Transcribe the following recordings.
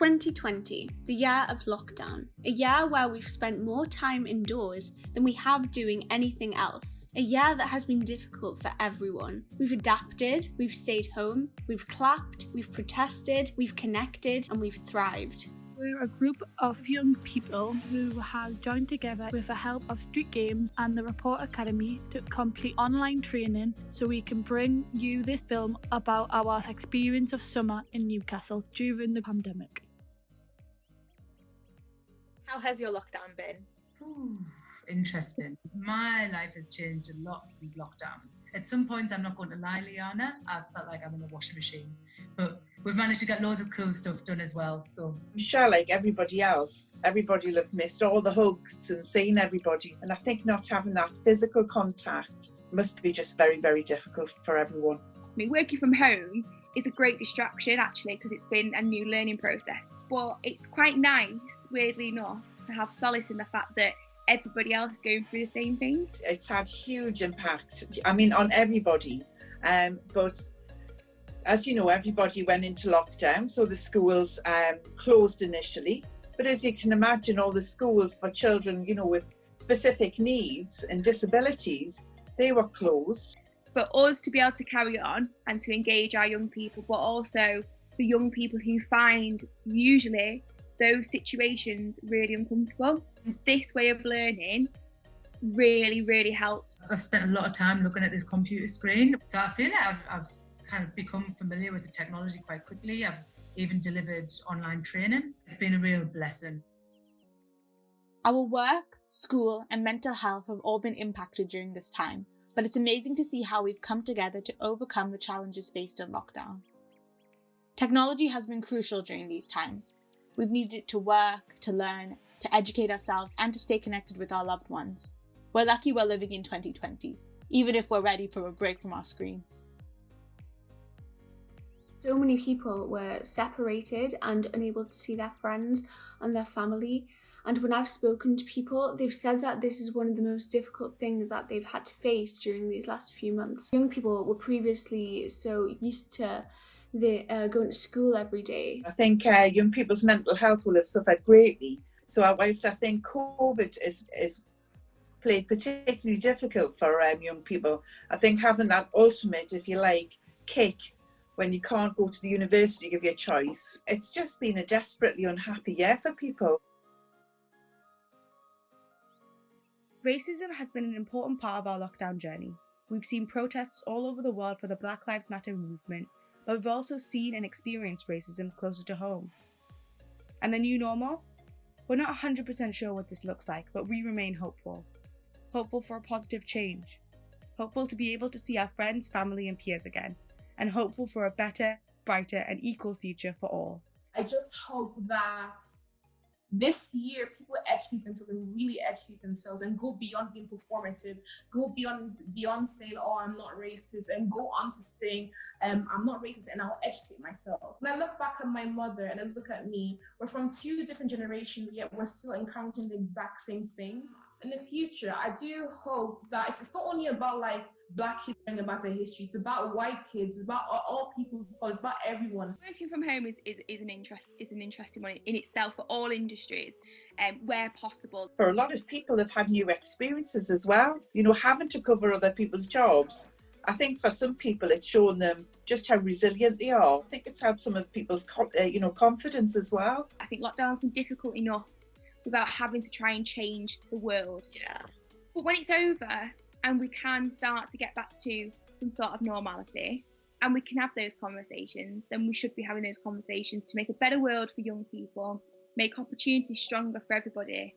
2020, the year of lockdown, a year where we've spent more time indoors than we have doing anything else, a year that has been difficult for everyone. We've adapted, we've stayed home, we've clapped, we've protested, we've connected, and we've thrived. We're a group of young people who has joined together with the help of StreetGames and the Report Academy to complete online training so we can bring you this film about our experience of summer in Newcastle during the pandemic. How has your lockdown been? Interesting. My life has changed a lot since lockdown. At some points, I'm not going to lie, Liana, I felt like I'm in a washing machine. But we've managed to get loads of cool stuff done as well. So I'm sure, like everybody else, everybody will have missed all the hugs and seeing everybody. And I think not having that physical contact must be just very, very difficult for everyone. I mean, working from home is a great distraction, actually, because it's been a new learning process. But it's quite nice, weirdly enough, to have solace in the fact that everybody else is going through the same thing. It's had huge impact, I mean, on everybody. But as you know, everybody went into lockdown, so the schools closed initially. But as you can imagine, all the schools for children, you know, with specific needs and disabilities, they were closed. For us to be able to carry on and to engage our young people, but also for young people who find usually those situations really uncomfortable. This way of learning really, really helps. I've spent a lot of time looking at this computer screen. So I feel like I've kind of become familiar with the technology quite quickly. I've even delivered online training. It's been a real blessing. Our work, school, and mental health have all been impacted during this time, but it's amazing to see how we've come together to overcome the challenges faced in lockdown. Technology has been crucial during these times. We've needed it to work, to learn, to educate ourselves, and to stay connected with our loved ones. We're lucky we're living in 2020, even if we're ready for a break from our screens. So many people were separated and unable to see their friends and their family. And when I've spoken to people, they've said that this is one of the most difficult things that they've had to face during these last few months. Young people were previously so used to going to school every day. I think young people's mental health will have suffered greatly. So whilst I think COVID is played particularly difficult for young people, I think having that ultimate, if you like, kick when you can't go to the university of your choice, it's just been a desperately unhappy year for people. Racism has been an important part of our lockdown journey. We've seen protests all over the world for the Black Lives Matter movement, but we've also seen and experienced racism closer to home. And the new normal? We're not 100% sure what this looks like, but we remain hopeful. Hopeful for a positive change. Hopeful to be able to see our friends, family and peers again. And hopeful for a better, brighter and equal future for all. I just hope that this year people educate themselves and really educate themselves and go beyond being performative, go beyond saying, oh, I'm not racist, and go on to saying, I'm not racist and I'll educate myself. When I look back at my mother and I look at me, we're from two different generations, yet we're still encountering the exact same thing. In the future, I do hope that it's not only about like Black kids learning about their history, it's about white kids, it's about all people, it's about everyone. Working from home is an interesting one in itself for all industries, where possible. For a lot of people, they've had new experiences as well, you know, having to cover other people's jobs. I think for some people, it's shown them just how resilient they are. I think it's helped some of people's confidence as well. I think lockdown's been difficult enough without having to try and change the world. Yeah. But when it's over and we can start to get back to some sort of normality and we can have those conversations, then we should be having those conversations to make a better world for young people, make opportunities stronger for everybody,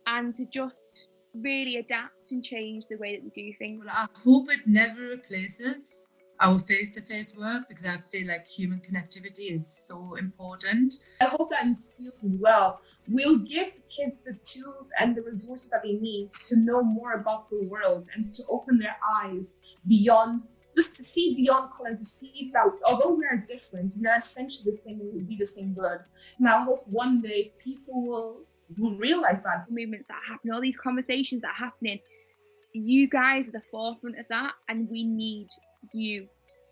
and to just really adapt and change the way that we do things. Well, I hope it never replaces our face-to-face work, because I feel like human connectivity is so important. I hope that in schools as well, we'll give kids the tools and the resources that they need to know more about the world and to open their eyes beyond, just to see beyond color, to see that although we are different, we are essentially the same, we will be the same blood. And I hope one day people will realize that. The movements that are happening, all these conversations that are happening, you guys are the forefront of that, and we need you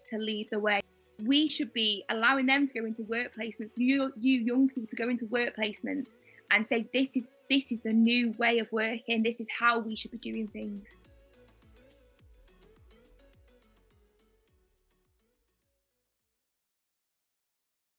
to lead the way. we should be allowing them to go into work placements, you young people to go into work placements and say, this is the new way of working, this is how we should be doing things.